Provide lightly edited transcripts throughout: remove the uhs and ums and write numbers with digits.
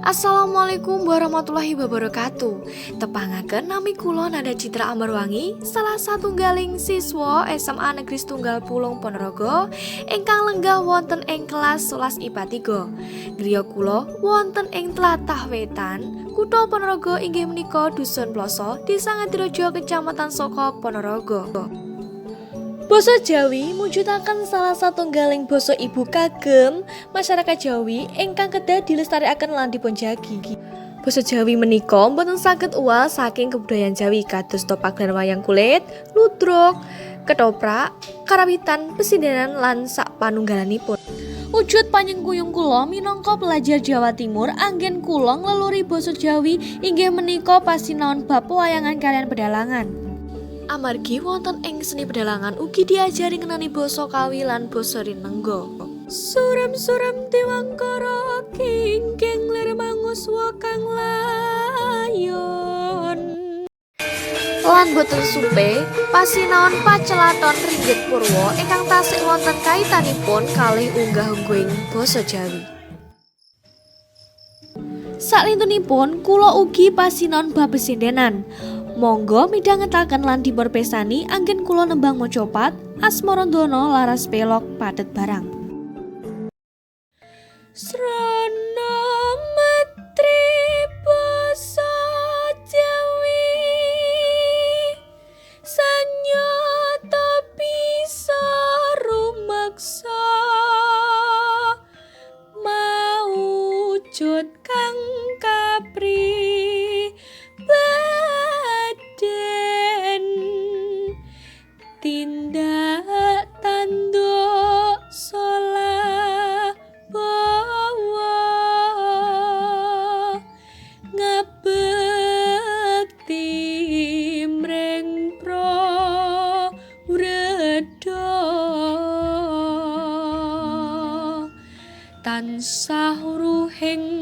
Assalamualaikum warahmatullahi wabarakatuh. Tepangaken nami kula Nada Citra Amarwangi, salah satunggaling siswa SMA Negeri Setunggal Pulung Ponorogo ingkang lenggah wonten ing kelas 11 IPA 3. Griya kula wonten ing tlatah wetan Kutha Ponorogo inggih menika Dusun Ploso, Desa Ngadirejo, Kecamatan Soko, Ponorogo. Basa Jawi mujudaken salah satunggaling basa ibu kagem masyarakat Jawi ingkang kedah dilestarikaken lan dipunjagi. Basa Jawi menika boten saged uwal saking kebudayaan Jawi kados topak wayang kulit, ludruk, ketoprak, karawitan, pesindenan lan sak panunggalanipun. Wujud panyengkuyung kula minangka pelajar Jawa Timur anggen kula ngleluri basa Jawi inggih menika pasinaon bab pewayangan kaliyan pedalangan. Amargi wonten ing seni pedalangan ugi diajari ngenani basa Kawi lan basa Rinengga. Suram-suram Dewangkara kengkeng lir manguswa kang layon. Lan boten supe pasinaon pacelaton ringgit purwa ingkang tasih wonten kaitanipun kalih unggah-ungguhing basa Jawi. Saklintunipun kula ugi pasinaon bab pesindenan. Monggo midhangetaken lan dipunpesani anggen kula nembang mocopat Asmarandana laras pelok padet barang. Srana metri basa Jawi sanyata bisa rumaksa maujud kang kapri tindak tanduk solah bawa ngabekti mreng prawreda tansah ruhing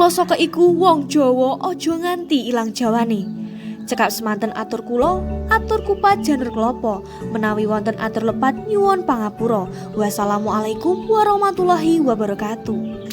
mula saka iku wong Jawa aja nganti ilang jawane. Cekap semanten atur kula, atur kupat janur klopo, menawi wonten atur lepat nyuwun pangapura. Wassalamualaikum warahmatullahi wabarakatuh.